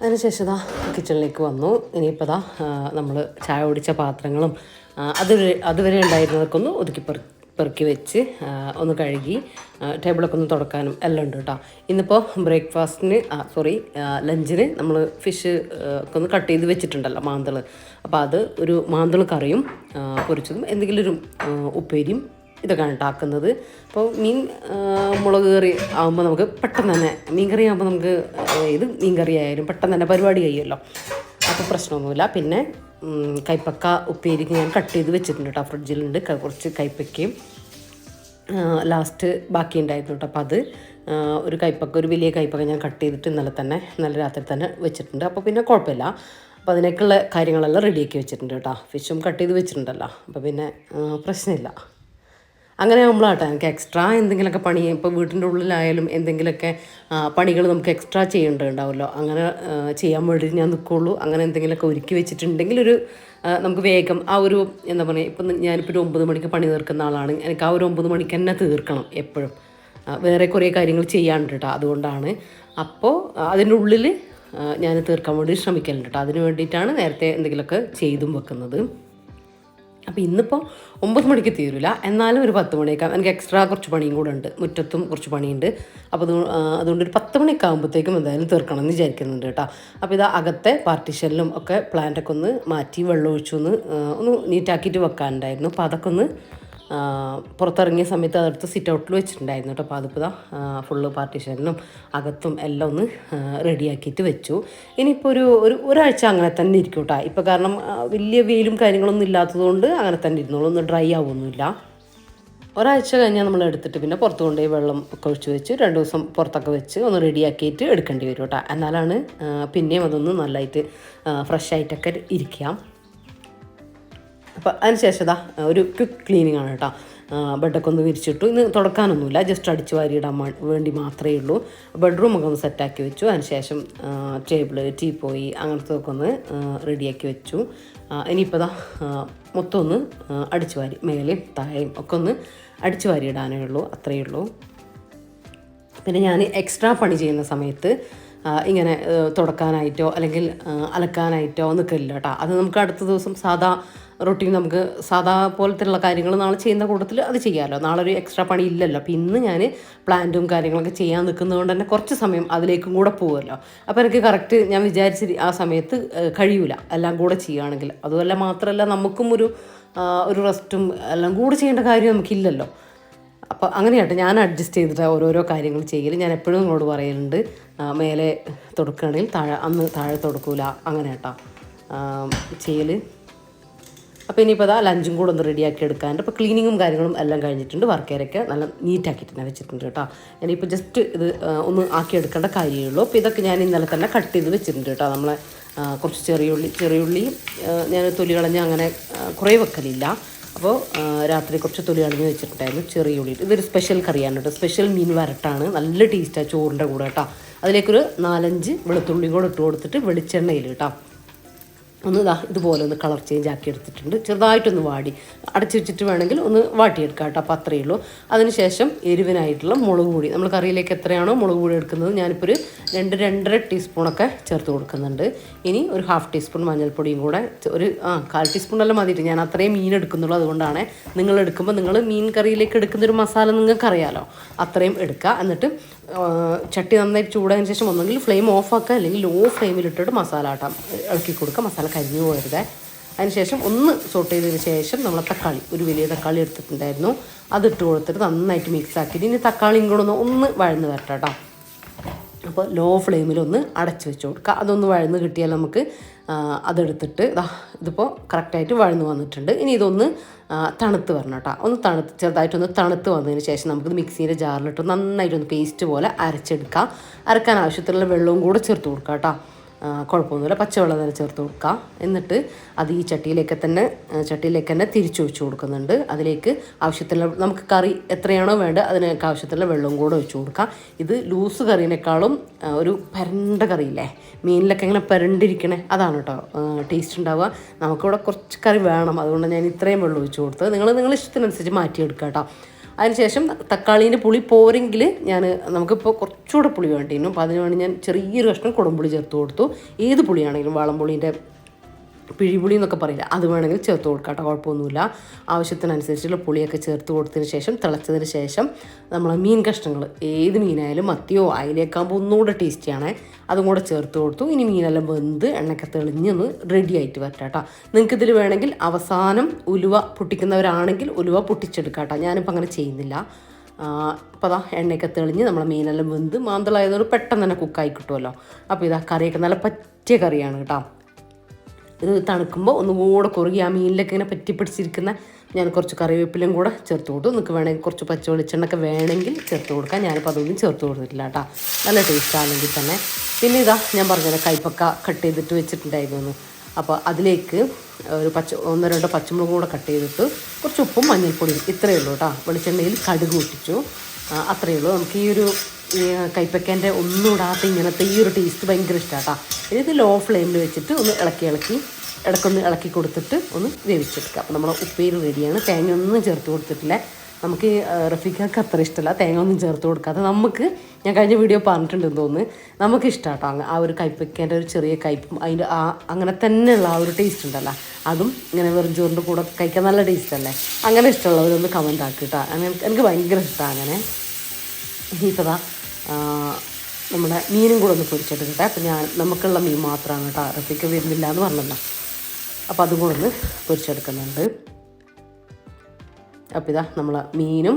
[SPEAKER 1] അതിനുശേഷം ഇതാ കിച്ചണിലേക്ക് വന്നു. ഇനിയിപ്പോൾ ഇതാ നമ്മൾ ചായ കുടിച്ച പാത്രങ്ങളും അതുവരെ ഉണ്ടായിരുന്നതൊക്കെ ഒന്ന് ഒതുക്കി പെറുക്കി വെച്ച് ഒന്ന് കഴുകി ടേബിളൊക്കെ ഒന്ന് തുടക്കാനും എല്ലാം ഉണ്ട് കേട്ടോ. ഇന്നിപ്പോൾ ബ്രേക്ക്ഫാസ്റ്റിന് ലഞ്ചിന് നമ്മൾ ഫിഷ് ഒക്കെ ഒന്ന് കട്ട് ചെയ്ത് വെച്ചിട്ടുണ്ടല്ലോ, മാന്തൾ. അപ്പോൾ അത് ഒരു മാന്തൾ കറിയും പൊരിച്ചതും എന്തെങ്കിലും ഒരു ഉപ്പേരിയും ഇതൊക്കെയാണ് ഉണ്ടാക്കുന്നത്. അപ്പോൾ മീൻ മുളക് കറി ആകുമ്പോൾ നമുക്ക് പെട്ടെന്ന് തന്നെ, മീൻ കറി ആകുമ്പോൾ നമുക്ക് മീൻ കറി ആയാലും പെട്ടെന്ന് തന്നെ പരിപാടി കഴിയുമല്ലോ, അപ്പോൾ പ്രശ്നമൊന്നുമില്ല. പിന്നെ കൈപ്പക്ക ഉപ്പേരിക്ക് ഞാൻ കട്ട് ചെയ്ത് വെച്ചിട്ടുണ്ട് കേട്ടോ, ഫ്രിഡ്ജിലുണ്ട്. കുറച്ച് കൈപ്പക്കയും ലാസ്റ്റ് ബാക്കി ഉണ്ടായിരുന്നു കേട്ടോ. അപ്പോൾ അത് ഒരു വലിയ കൈപ്പക്ക ഞാൻ കട്ട് ചെയ്തിട്ട് ഇന്നലെ രാത്രി തന്നെ വെച്ചിട്ടുണ്ട്. അപ്പോൾ പിന്നെ കുഴപ്പമില്ല. അപ്പോൾ അതിനേക്കുള്ള കാര്യങ്ങളെല്ലാം റെഡിയാക്കി വെച്ചിട്ടുണ്ട് കേട്ടോ. ഫിഷും കട്ട് ചെയ്ത് വെച്ചിട്ടുണ്ടല്ലോ, അപ്പോൾ പിന്നെ പ്രശ്നമില്ല. അങ്ങനെ ആകുമ്പോഴാട്ടോ എനിക്ക് എക്സ്ട്രാ എന്തെങ്കിലുമൊക്കെ പണി, ഇപ്പോൾ വീട്ടിൻ്റെ ഉള്ളിലായാലും എന്തെങ്കിലുമൊക്കെ പണികൾ നമുക്ക് എക്സ്ട്രാ ചെയ്യേണ്ടതുണ്ടാവുമല്ലോ, അങ്ങനെ ചെയ്യാൻ വേണ്ടി ഞാൻ നിൽക്കുള്ളൂ. അങ്ങനെ എന്തെങ്കിലുമൊക്കെ ഒരുക്കി വെച്ചിട്ടുണ്ടെങ്കിൽ നമുക്ക് വേഗം എന്താ പറയുക, ഇപ്പം ഞാനിപ്പോൾ ഒരു 9 മണിക്ക് പണി തീർക്കുന്ന ആളാണ്. എനിക്ക് ആ ഒരു 9 മണിക്ക് തന്നെ തീർക്കണം എപ്പോഴും. വേറെ കുറേ കാര്യങ്ങൾ ചെയ്യാനുണ്ട് കേട്ടോ, അതുകൊണ്ടാണ്. അപ്പോൾ അതിൻ്റെ ഉള്ളിൽ ഞാൻ തീർക്കാൻ വേണ്ടി ശ്രമിക്കലുണ്ട് കേട്ടോ. അതിന് വേണ്ടിയിട്ടാണ് നേരത്തെ എന്തെങ്കിലുമൊക്കെ ചെയ്തും വെക്കുന്നത്. അപ്പോൾ ഇന്നിപ്പോൾ 9 മണിക്ക് തീരില്ല, എന്നാലും ഒരു 10 മണിയൊക്കെ എനിക്ക് എക്സ്ട്രാ കുറച്ച് പണിയും കൂടെ ഉണ്ട്, മുറ്റത്തും കുറച്ച് പണിയുണ്ട്. അപ്പോൾ അതുകൊണ്ട് ഒരു 10 മണിയൊക്കെ ആകുമ്പോഴത്തേക്കും എന്തായാലും തീർക്കണം എന്ന് വിചാരിക്കുന്നുണ്ട് കേട്ടോ. അപ്പോൾ ഇത് അകത്തെ പാർട്ടീഷനിലും ഒക്കെ പ്ലാന്റൊക്കെ ഒന്ന് മാറ്റി വെള്ളം ഒഴിച്ചൊന്ന് നീറ്റാക്കിയിട്ട് വെക്കാനുണ്ടായിരുന്നു. അപ്പോൾ അതൊക്കെ ഒന്ന് പുറത്തിറങ്ങിയ സമയത്ത് അതെടുത്ത് സിറ്റ് ഔട്ടിൽ വെച്ചിട്ടുണ്ടായിരുന്നു കേട്ടോ. അപ്പോൾ അതിപ്പോൾ ഫുള്ള് പാർട്ടീഷനിലും അകത്തും എല്ലാം ഒന്ന് റെഡിയാക്കിയിട്ട് വെച്ചു. ഇനിയിപ്പോൾ ഒരാഴ്ച അങ്ങനെ തന്നെ ഇരിക്കും കേട്ടോ. ഇപ്പോൾ കാരണം വലിയ വെയിലും കാര്യങ്ങളൊന്നും ഇല്ലാത്തതുകൊണ്ട് അങ്ങനെ തന്നെ ഇരുന്നോളൂ, ഒന്ന് ഡ്രൈ ആവുമൊന്നുമില്ല. ഒരാഴ്ച കഴിഞ്ഞാൽ നമ്മൾ എടുത്തിട്ട് പിന്നെ പുറത്ത് കൊണ്ടുപോയി വെള്ളം ഒക്കെ ഒഴിച്ച് വെച്ച് 2 ദിവസം പുറത്തൊക്കെ വെച്ച് ഒന്ന് റെഡിയാക്കിയിട്ട് എടുക്കേണ്ടി വരും കേട്ടോ. എന്നാലാണ് പിന്നെയും അതൊന്ന് നല്ലതായിട്ട് ഫ്രഷ് ആയിട്ടൊക്കെ ഇരിക്കാം. അപ്പോൾ അതിനുശേഷം ഒരു ക്വിക്ക് ക്ലീനിങ് ആണ് കേട്ടോ. ബെഡൊക്കെ ഒന്ന് വിരിച്ചിട്ടു. ഇന്ന് തുടക്കാനൊന്നുമില്ല, ജസ്റ്റ് അടിച്ച് വാരിയിടാൻ വേണ്ടി മാത്രമേ ഉള്ളൂ. ബെഡ്റൂമൊക്കെ ഒന്ന് സെറ്റാക്കി വെച്ചു. അതിനുശേഷം ടേബിള്, ടീപ്പോയി അങ്ങനത്തെയൊക്കെ ഒന്ന് റെഡിയാക്കി വെച്ചു. ഇനിയിപ്പോൾ മൊത്തം ഒന്ന് അടിച്ചു വാരി, മേലെയും താഴെയും ഒക്കെ ഒന്ന് അടിച്ചു വാരി ഇടാനേ ഉള്ളൂ, അത്രയേ ഉള്ളൂ. പിന്നെ ഞാൻ എക്സ്ട്രാ പണി ചെയ്യുന്ന സമയത്ത് ഇങ്ങനെ തുടക്കാനായിട്ടോ അല്ലെങ്കിൽ അലക്കാനായിട്ടോ നിൽക്കില്ല കേട്ടോ. അത് നമുക്ക് അടുത്ത ദിവസം സാധാ റൊട്ടീൻ, നമുക്ക് സാധാ പോലത്തെയുള്ള കാര്യങ്ങൾ നാളെ ചെയ്യുന്ന കൂട്ടത്തിൽ അത് ചെയ്യാമല്ലോ. നാളെ ഒരു എക്സ്ട്രാ പണി ഇല്ലല്ലോ. അപ്പോൾ ഇന്ന് ഞാൻ പ്ലാന്റും കാര്യങ്ങളൊക്കെ ചെയ്യാൻ നിൽക്കുന്നതുകൊണ്ട് തന്നെ കുറച്ച് സമയം അതിലേക്കും കൂടെ പോകുമല്ലോ. അപ്പോൾ എനിക്ക് കറക്റ്റ് ഞാൻ വിചാരിച്ച ആ സമയത്ത് കഴിയൂല എല്ലാം കൂടെ ചെയ്യുകയാണെങ്കിൽ. അതുമല്ല മാത്രമല്ല നമുക്കും ഒരു റെസ്റ്റും എല്ലാം കൂടെ ചെയ്യേണ്ട കാര്യം നമുക്കില്ലല്ലോ. അപ്പോൾ അങ്ങനെയാട്ടെ ഞാൻ അഡ്ജസ്റ്റ് ചെയ്തിട്ട് ഓരോരോ കാര്യങ്ങൾ ചെയ്യൽ. ഞാൻ എപ്പോഴും നിങ്ങളോട് പറയലുണ്ട്, മേലെ തുടക്കുകയാണെങ്കിൽ താഴെ തുടക്കൂല, അങ്ങനെ കേട്ടോ ചെയ്യൽ. അപ്പോൾ ഇനിയിപ്പോൾ ലഞ്ചും കൂടെ ഒന്ന് റെഡിയാക്കി എടുക്കാനുണ്ട്. അപ്പോൾ ക്ലീനിങ്ങും കാര്യങ്ങളും എല്ലാം കഴിഞ്ഞിട്ടുണ്ട്. വർക്കേരൊക്കെ നല്ല നീറ്റാക്കിയിട്ട് തന്നെ വെച്ചിട്ടുണ്ട് കേട്ടോ. ഇനിയിപ്പോൾ ജസ്റ്റ് ഇത് ഒന്ന് ആക്കിയെടുക്കേണ്ട കാര്യമേ ഉള്ളൂ. അപ്പോൾ ഇതൊക്കെ ഞാൻ ഇന്നലെ തന്നെ കട്ട് ചെയ്ത് വെച്ചിട്ടുണ്ട് കേട്ടോ. നമ്മളെ കുറച്ച് ചെറിയുള്ളി ഞാൻ തൊലി കളഞ്ഞ് അങ്ങനെ കുറേ വെക്കലില്ല. അപ്പോൾ രാത്രി കുറച്ച് തൊലി കളഞ്ഞ് വെച്ചിട്ടുണ്ടായിരുന്നു ചെറിയുള്ളി. ഇതൊരു സ്പെഷ്യൽ കറിയാണ് കേട്ടോ, സ്പെഷ്യൽ മീൻ വരട്ടാണ്, നല്ല ടേസ്റ്റാണ് ചോറിൻ്റെ കൂടെ കേട്ടോ. അതിലേക്കൊരു 4-5 വെളുത്തുള്ളി കൂടെ ഇട്ട് കൊടുത്തിട്ട് വെളിച്ചെണ്ണയിൽ കേട്ടോ ഒന്ന് ഇതുപോലെ ഒന്ന് കളർ ചേഞ്ച് ആക്കി എടുത്തിട്ടുണ്ട്. ചെറുതായിട്ടൊന്ന് വാടി അടച്ചു വെച്ചിട്ട് വേണമെങ്കിൽ ഒന്ന് വാട്ടിയെടുക്കാം കേട്ടോ. അപ്പോൾ അത്രയേ ഉള്ളൂ. അതിനുശേഷം എരിവിനായിട്ടുള്ള മുളക് പൊടി, നമ്മൾ കറിയിലേക്ക് എത്രയാണോ മുളക് പൊടി എടുക്കുന്നത് ഞാനിപ്പോൾ ഒരു 2-2.5 ടീസ്പൂണൊക്കെ ചേർത്ത് കൊടുക്കുന്നുണ്ട്. ഇനി ഒരു 1/2 ടീസ്പൂൺ മഞ്ഞൾപ്പൊടിയും കൂടെ, ഒരു 1/4 ടീസ്പൂണെല്ലാം മതിയിട്ട് ഞാൻ അത്രയും മീൻ എടുക്കുന്നുള്ളൂ. അതുകൊണ്ടാണ് നിങ്ങൾ എടുക്കുമ്പോൾ നിങ്ങൾ മീൻ കറിയിലേക്ക് എടുക്കുന്നൊരു മസാല നിങ്ങൾക്കറിയാലോ, അത്രയും എടുക്കുക. എന്നിട്ട് ചട്ടി നന്നായി ചൂടായതിനു ശേഷം ഒന്നെങ്കിൽ ഫ്ലെയിം ഓഫ് ആക്കുക അല്ലെങ്കിൽ ലോ ഫ്ലെയിമിലിട്ടിട്ട് മസാല ഇളക്കി കൊടുക്കുക. മസാല കരിഞ്ഞു പോകരുത്. അതിനുശേഷം ഒന്ന് സോട്ട് ചെയ്തതിന് ശേഷം നമ്മൾ തക്കാളി ഒരു വലിയ തക്കാളി എടുത്തിട്ടുണ്ടായിരുന്നു, അതിട്ട് കൊടുത്തിട്ട് നന്നായിട്ട് മിക്സ് ആക്കിയിട്ട് ഇനി തക്കാളിയും കൂടെ ഒന്ന് വഴന്ന് വരട്ടെ കേട്ടോ. അപ്പോൾ ലോ ഫ്ലെയിമിലൊന്ന് അടച്ച് വെച്ച് കൊടുക്കുക. അതൊന്ന് വഴന്ന് കിട്ടിയാൽ നമുക്ക് അതെടുത്തിട്ട് ഇതിപ്പോൾ കറക്റ്റായിട്ട് വഴന്ന് വന്നിട്ടുണ്ട്. ഇനി ഇതൊന്ന് തണുത്ത് വരണം കേട്ടോ. ഒന്ന് ചെറുതായിട്ടൊന്ന് തണുത്ത് വന്നതിന് ശേഷം നമുക്കിത് മിക്സിയുടെ ജാറിലിട്ട് നന്നായിട്ടൊന്ന് പേസ്റ്റ് പോലെ അരച്ചെടുക്കാം. അരക്കാൻ ആവശ്യത്തിലുള്ള വെള്ളവും കൂടെ ചേർത്ത് കൊടുക്കാം കേട്ടോ. കുഴപ്പമൊന്നുമില്ല, പച്ചവെള്ളം തന്നെ ചേർത്ത് കൊടുക്കുക. എന്നിട്ട് അത് ഈ ചട്ടിയിലേക്ക് തന്നെ തിരിച്ചു വെച്ച് കൊടുക്കുന്നുണ്ട്. അതിലേക്ക് ആവശ്യത്തിലുള്ള നമുക്ക് കറി എത്രയാണോ വേണ്ടത് അതിനൊക്കെ ആവശ്യത്തിലുള്ള വെള്ളവും കൂടെ വെച്ച് കൊടുക്കുക. ഇത് ലൂസ് കറീനേക്കാളും ഒരു പരണ്ട കറിയില്ലേ, മീനിലൊക്കെ ഇങ്ങനെ പരണ്ടിരിക്കണേ, അതാണ് കേട്ടോ ടേസ്റ്റ് ഉണ്ടാവുക. നമുക്കിവിടെ കുറച്ച് കറി വേണം, അതുകൊണ്ട് ഞാൻ ഇത്രയും വെള്ളം ഒഴിച്ച് കൊടുത്തത്. നിങ്ങൾ ഇഷ്ടത്തിനനുസരിച്ച് മാറ്റിയെടുക്കുക കേട്ടോ. അതിനുശേഷം തക്കാളീൻ്റെ പുളി പോരെങ്കിൽ നമുക്കിപ്പോൾ കുറച്ചുകൂടെ പുളി വേണ്ടിയിരുന്നു. അപ്പോൾ അതിന് വേണ്ടി ഞാൻ ചെറിയൊരു കഷ്ണം കുടംപുളി ചേർത്ത് കൊടുത്തു. ഏത് പുളിയാണെങ്കിലും വാളംപുളീൻ്റെ പിഴിപുളി എന്നൊക്കെ പറയില്ല, അത് വേണമെങ്കിൽ ചേർത്ത് കൊടുക്കാം കേട്ടോ, കുഴപ്പമൊന്നുമില്ല. ആവശ്യത്തിനനുസരിച്ചുള്ള പുളിയൊക്കെ ചേർത്ത് കൊടുത്തതിന് ശേഷം തിളച്ചതിന് ശേഷം നമ്മൾ മീൻ കഷ്ണങ്ങൾ ഏത് മീനായാലും മത്തിയോ അയിലേക്കാകുമ്പോൾ ഒന്നുകൂടെ ടേസ്റ്റിയാണേ, അതും കൂടെ ചേർത്ത് കൊടുത്തു. ഇനി മീനെല്ലാം വെന്ത് എണ്ണയൊക്കെ തെളിഞ്ഞൊന്ന് റെഡി ആയിട്ട് വരട്ടെ കേട്ടോ. നിങ്ങൾക്കിതിൽ വേണമെങ്കിൽ അവസാനം ഉലുവ പൊട്ടിക്കുന്നവരാണെങ്കിൽ ഉലുവ പൊട്ടിച്ചെടുക്കാം കേട്ടോ. ഞാനിപ്പോൾ അങ്ങനെ ചെയ്യുന്നില്ല. അപ്പോൾ എണ്ണയൊക്കെ തെളിഞ്ഞ് നമ്മളെ മീനെല്ലാം വെന്ത് മാന്തളായതുകൊണ്ട് പെട്ടെന്ന് തന്നെ കുക്കായി കിട്ടുമല്ലോ. അപ്പോൾ കറിയൊക്കെ നല്ല പറ്റിയ കറിയാണ് കേട്ടോ. ഇത് തണുക്കുമ്പോൾ ഒന്നുകൂടെ കുറുകി ആ മീനിലൊക്കെ ഇങ്ങനെ പറ്റിപ്പിടിച്ചിരിക്കുന്ന ഞാൻ കുറച്ച് കറിവേപ്പിലയും കൂടെ ചേർത്ത് കൊടുത്തു. നിങ്ങൾക്ക് വേണമെങ്കിൽ കുറച്ച് പച്ച വെളിച്ചെണ്ണയൊക്കെ വേണമെങ്കിൽ ചേർത്ത് കൊടുക്കാം. ഞാനിപ്പോൾ അതൊന്നും ചേർത്ത് കൊടുത്തിട്ടില്ല കേട്ടോ, നല്ല ടേസ്റ്റ് ആണെങ്കിൽ തന്നെ. പിന്നെ ഞാൻ പറഞ്ഞത് കൈപ്പക്ക കട്ട് ചെയ്തിട്ട് വെച്ചിട്ടുണ്ടായിരുന്നു. അപ്പോൾ അതിലേക്ക് ഒരു 1-2 പച്ചമുളകും കൂടെ കട്ട് ചെയ്തിട്ട് കുറച്ച് ഉപ്പും മഞ്ഞൾപ്പൊടിയും ഇത്രയേ ഉള്ളൂ കേട്ടോ. വെളിച്ചെണ്ണയിൽ കടുക് പൊട്ടിച്ചു, അത്രയേ ഉള്ളൂ. നമുക്ക് ഈ കൈപ്പക്കേൻ്റെ ഒന്നും ഇടാത്ത ഇങ്ങനത്തെ ഈ ഒരു ടേസ്റ്റ് ഭയങ്കര ഇഷ്ടമാണ് കേട്ടോ. ഇത് ലോ ഫ്ലെയിമിൽ വെച്ചിട്ട് ഒന്ന് ഇടയ്ക്കൊന്ന് ഇളക്കി കൊടുത്തിട്ട് ഒന്ന് വേവിച്ചെടുക്കുക. അപ്പോൾ നമ്മൾ ഉപ്പേരി റെഡിയാണ്. തേങ്ങ ഒന്നും ചേർത്ത് കൊടുത്തിട്ടില്ല. നമുക്ക് റഫീഖക്ക് അത്ര ഇഷ്ടമല്ല തേങ്ങ ഒന്നും ചേർത്ത് കൊടുക്കാതെ. ഞാൻ കഴിഞ്ഞ വീഡിയോ പറഞ്ഞിട്ടുണ്ടെന്ന് തോന്നുന്നു, നമുക്ക് ഇഷ്ടമാണ് കേട്ടോ ആ ഒരു കൈപ്പക്കേൻ്റെ ഒരു ചെറിയ കയ്പും അതിൻ്റെ അങ്ങനെ തന്നെയുള്ള ആ ഒരു ടേസ്റ്റ് ഉണ്ടല്ലോ, അതും ഇങ്ങനെ വെറും ചോറിൻ്റെ കൂടെ കഴിക്കാൻ നല്ല ടേസ്റ്റ് അല്ലേ. അങ്ങനെ ഇഷ്ടമുള്ളവരൊന്ന് കമൻ്റ് ആക്കി കേട്ടോ. എനിക്ക് ഭയങ്കര ഇഷ്ടമാണ് അങ്ങനെ. ഇനിയിപ്പോൾ നമ്മുടെ മീനും കൂടെ ഒന്ന് പൊരിച്ചെടുക്കട്ടെ. അപ്പോൾ നമുക്കുള്ള മീൻ മാത്രമാണ് കേട്ടോ, റഫീഖ് വരുന്നില്ല എന്ന് പറഞ്ഞല്ലോ. അപ്പോൾ അതും കൂടെ ഒന്ന് പൊരിച്ചെടുക്കുന്നുണ്ട്. അപ്പോൾ നമ്മളെ മീനും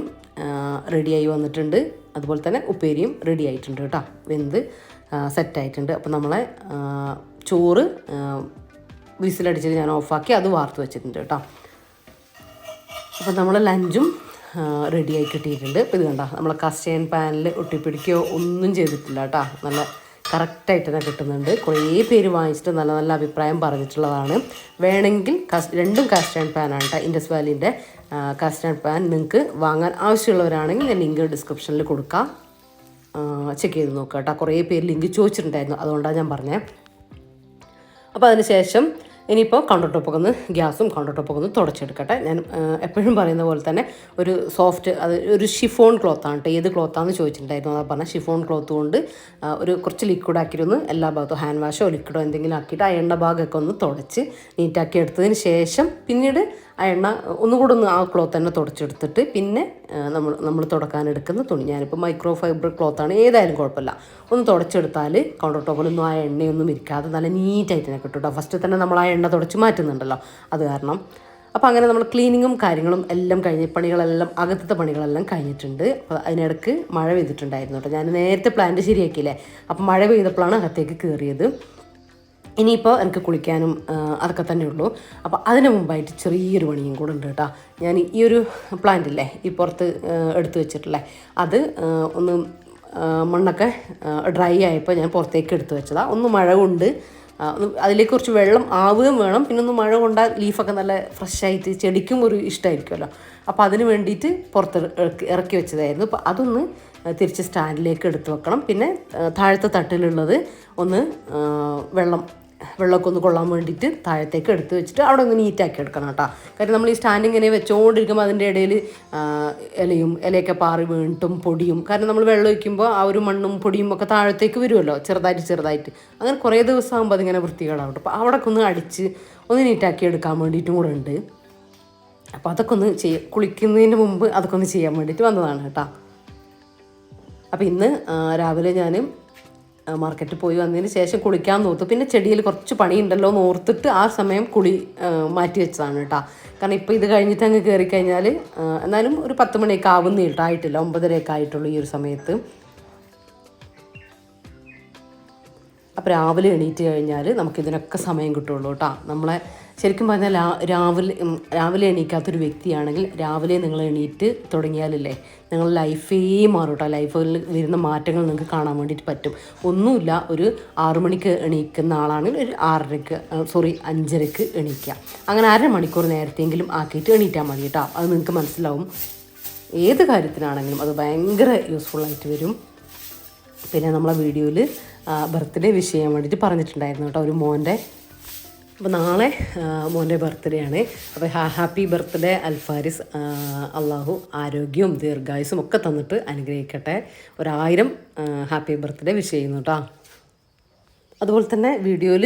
[SPEAKER 1] റെഡിയായി വന്നിട്ടുണ്ട്, അതുപോലെ തന്നെ ഉപ്പേരിയും റെഡി ആയിട്ടുണ്ട് കേട്ടോ, വെന്ത് സെറ്റായിട്ടുണ്ട്. അപ്പോൾ നമ്മളെ ചോറ് വിസിലടിച്ചിട്ട് ഞാൻ ഓഫാക്കി അത് വാർത്ത് വെച്ചിട്ടുണ്ട് കേട്ടോ. അപ്പോൾ നമ്മളെ ലഞ്ചും റെഡിയായി കിട്ടിയിട്ടുണ്ട്. ഇപ്പോൾ ഇത് കണ്ടോ, നമ്മളെ കസ്റ്റേൺ പാനിൽ ഒട്ടിപ്പിടിക്കുകയോ ഒന്നും ചെയ്തിട്ടില്ല കേട്ടോ, നല്ല കറക്റ്റായിട്ട് തന്നെ കിട്ടുന്നുണ്ട്. കുറേ പേര് വാങ്ങിച്ചിട്ട് നല്ല നല്ല അഭിപ്രായം പറഞ്ഞിട്ടുള്ളതാണ്. വേണമെങ്കിൽ രണ്ടും കാസ്റ്റേൺ പാനാണ് കേട്ടോ, ഇൻഡസ് വാലിൻ്റെ കാസ്റ്റേൺ പാൻ. നിങ്ങൾക്ക് വാങ്ങാൻ ആവശ്യമുള്ളവരാണെങ്കിൽ ഞാൻ ലിങ്ക് ഡിസ്ക്രിപ്ഷനിൽ കൊടുക്കാം, ചെക്ക് ചെയ്ത് നോക്കുക കേട്ടോ. കുറേ പേര് ലിങ്ക് ചോദിച്ചിട്ടുണ്ടായിരുന്നു, അതുകൊണ്ടാണ് ഞാൻ പറഞ്ഞത്. അപ്പോൾ അതിന് ശേഷം ഇനിയിപ്പോൾ കൗണ്ടർ ടോപ്പൊക്കെ ഗ്യാസും കൗണ്ടർ ടോപ്പൊക്കെ ഒന്ന് തുടച്ചെടുക്കട്ടെ. ഞാൻ എപ്പോഴും പറയുന്ന പോലെ തന്നെ ഒരു സോഫ്റ്റ്, അത് ഒരു ഷിഫോൺ ക്ലോത്താണ് കേട്ടോ. ഏത് ക്ലോത്താണെന്ന് ചോദിച്ചിട്ടുണ്ടായിരുന്നു, അതാ പറഞ്ഞാൽ ഷിഫോൺ ക്ലോത്ത് കൊണ്ട് ഒരു കുറച്ച് ലിക്വിഡ് ആക്കിയിട്ടൊന്ന് എല്ലാ ഭാഗത്തും ഹാൻഡ് വാഷോ ലിക്വിഡോ എന്തെങ്കിലും ആക്കിയിട്ട് ആ എണ്ണ ഭാഗമൊക്കെ ഒന്ന് തുടച്ച് നീറ്റാക്കി എടുത്തതിന് ശേഷം പിന്നീട് ആ എണ്ണ ഒന്നുകൂടെ ആ ക്ലോത്ത് തന്നെ തുടച്ചെടുത്തിട്ട് പിന്നെ നമ്മൾ തുടക്കാനെടുക്കുന്ന തുണി, ഞാനിപ്പോൾ മൈക്രോ ഫൈബർ ക്ലോത്താണ്, ഏതായാലും കുഴപ്പമില്ല, ഒന്ന് തുടച്ചെടുത്താൽ കൗണ്ടർ ടോപ്പിലൊന്നും ആ എണ്ണയൊന്നും ഇരിക്കാതെ നല്ല നീറ്റായിട്ട് തന്നെ കിട്ടും കേട്ടോ. ഫസ്റ്റ് തന്നെ നമ്മൾ ആ എണ്ണ തുടച്ച് മാറ്റുന്നുണ്ടല്ലോ, അത് കാരണം. അപ്പോൾ അങ്ങനെ നമ്മൾ ക്ലീനിങ്ങും കാര്യങ്ങളും എല്ലാം കഴിഞ്ഞ് പണികളെല്ലാം അകത്തത്തെ പണികളെല്ലാം കഴിഞ്ഞിട്ടുണ്ട്. അപ്പോൾ അതിനിടയ്ക്ക് മഴ പെയ്തിട്ടുണ്ടായിരുന്നു കേട്ടോ. ഞാൻ നേരത്തെ പ്ലാന്റ് ശരിയാക്കിയില്ലേ, അപ്പോൾ മഴ പെയ്തപ്പോഴാണ് അകത്തേക്ക് കയറിയത്. ഇനിയിപ്പോൾ എനിക്ക് കുളിക്കാനും അതൊക്കെ തന്നെ ഉള്ളൂ. അപ്പോൾ അതിന് മുമ്പായിട്ട് ചെറിയൊരു പണിയും കൂടെ ഉണ്ട് കേട്ടോ. ഞാൻ ഈ ഒരു പ്ലാന്റ് ഇല്ലേ, ഈ പുറത്ത് എടുത്ത് വെച്ചിട്ടില്ലേ, അത് ഒന്ന് മണ്ണൊക്കെ ഡ്രൈ ആയപ്പോൾ ഞാൻ പുറത്തേക്ക് എടുത്ത് വെച്ചതാണ്. ഒന്ന് മഴ കൊണ്ട് അതിലേക്ക് കുറച്ച് വെള്ളം ആവുകയും വേണം, പിന്നെ ഒന്ന് മഴ കൊണ്ടാൽ ലീഫൊക്കെ നല്ല ഫ്രഷായിട്ട് ചെടിക്കും ഒരു ഇഷ്ടമായിരിക്കുമല്ലോ. അപ്പോൾ അതിന് വേണ്ടിയിട്ട് പുറത്ത് ഇറക്കി വെച്ചതായിരുന്നു. അപ്പോൾ അതൊന്ന് തിരിച്ച് സ്റ്റാൻഡിലേക്ക് എടുത്ത് വെക്കണം. പിന്നെ താഴത്തെ തട്ടിലുള്ളത് ഒന്ന് വെള്ളമൊക്കെ ഒന്ന് കൊള്ളാൻ വേണ്ടിയിട്ട് താഴത്തേക്ക് എടുത്ത് വെച്ചിട്ട് അവിടെ ഒന്ന് നീറ്റാക്കി എടുക്കണം കേട്ടോ. കാര്യം നമ്മൾ ഈ സ്റ്റാൻഡ് ഇങ്ങനെ വെച്ചുകൊണ്ടിരിക്കുമ്പോൾ അതിൻ്റെ ഇടയിൽ ഇലയൊക്കെ പാറി വീണിട്ടും പൊടിയും, കാരണം നമ്മൾ വെള്ളം ഒഴിക്കുമ്പോൾ ആ ഒരു മണ്ണും പൊടിയും ഒക്കെ താഴത്തേക്ക് വരുമല്ലോ ചെറുതായിട്ട്. അങ്ങനെ കുറേ ദിവസം ആകുമ്പോൾ അതിങ്ങനെ വൃത്തികേടാവും. അപ്പോൾ അവിടെയൊക്കെ ഒന്ന് അടിച്ച് ഒന്ന് നീറ്റാക്കി എടുക്കാൻ വേണ്ടിയിട്ടും കൂടെ ഉണ്ട്. അപ്പോൾ അതൊക്കെ ഒന്ന് കുളിക്കുന്നതിന് മുമ്പ് അതൊക്കെ ഒന്ന് ചെയ്യാൻ വേണ്ടിയിട്ട് വന്നതാണ് കേട്ടോ. അപ്പോൾ ഇന്ന് രാവിലെ ഞാൻ മാർക്കറ്റിൽ പോയി വന്നതിന് ശേഷം കുളിക്കാൻ നോർത്തു. പിന്നെ ചെടിയിൽ കുറച്ച് പണിയുണ്ടല്ലോ എന്ന് ഓർത്തിട്ട് ആ സമയം കുളി മാറ്റി വെച്ചതാണ് കേട്ടോ. കാരണം ഇപ്പോൾ ഇത് കഴിഞ്ഞിട്ട് അങ്ങ് കയറിക്കഴിഞ്ഞാൽ എന്നാലും ഒരു 10 മണിയൊക്കെ ആവുന്നേ കേട്ടോ, ആയിട്ടില്ല, 9:30 ആയിട്ടുള്ളൂ ഈ ഒരു സമയത്ത്. അപ്പോൾ രാവിലെ എണീറ്റ് കഴിഞ്ഞാൽ നമുക്കിതിനൊക്കെ സമയം കിട്ടുള്ളൂ കേട്ടോ. നമ്മളെ ശരിക്കും പറഞ്ഞാൽ രാവിലെ എണീക്കാത്തൊരു വ്യക്തിയാണെങ്കിൽ രാവിലെ നിങ്ങൾ എണീറ്റ് തുടങ്ങിയാലല്ലേ നിങ്ങൾ ലൈഫേ മാറും കേട്ടോ. ലൈഫിൽ വരുന്ന മാറ്റങ്ങൾ നിങ്ങൾക്ക് കാണാൻ വേണ്ടിയിട്ട് പറ്റും. ഒന്നുമില്ല, ഒരു 6 മണിക്ക് എണീക്കുന്ന ആളാണെങ്കിൽ ഒരു 5:30 എണീക്കുക. അങ്ങനെ 1/2 മണിക്കൂർ നേരത്തെങ്കിലും ആക്കിയിട്ട് എണീറ്റാൽ മതി കേട്ടോ. അത് നിങ്ങൾക്ക് മനസ്സിലാവും. ഏത് കാര്യത്തിനാണെങ്കിലും അത് ഭയങ്കര യൂസ്ഫുള്ളായിട്ട് വരും. പിന്നെ നമ്മളെ വീഡിയോയിൽ ബർത്ത്ഡേ വിഷ് ചെയ്യാൻ വേണ്ടിയിട്ട് പറഞ്ഞിട്ടുണ്ടായിരുന്നു കേട്ടോ ഒരു മോൻ്റെ. അപ്പോൾ നാളെ മോൻ്റെ ബർത്ത്ഡേ ആണ്. അപ്പോൾ ഹാപ്പി ബർത്ത്ഡേ അൽഫാരിസ്. അള്ളാഹു ആരോഗ്യവും ദീർഘായുസും ഒക്കെ തന്നിട്ട് അനുഗ്രഹിക്കട്ടെ. 1000 ഹാപ്പി ബർത്ത്ഡേ വിഷ് ചെയ്യുന്നു കേട്ടോ. അതുപോലെ തന്നെ വീഡിയോയിൽ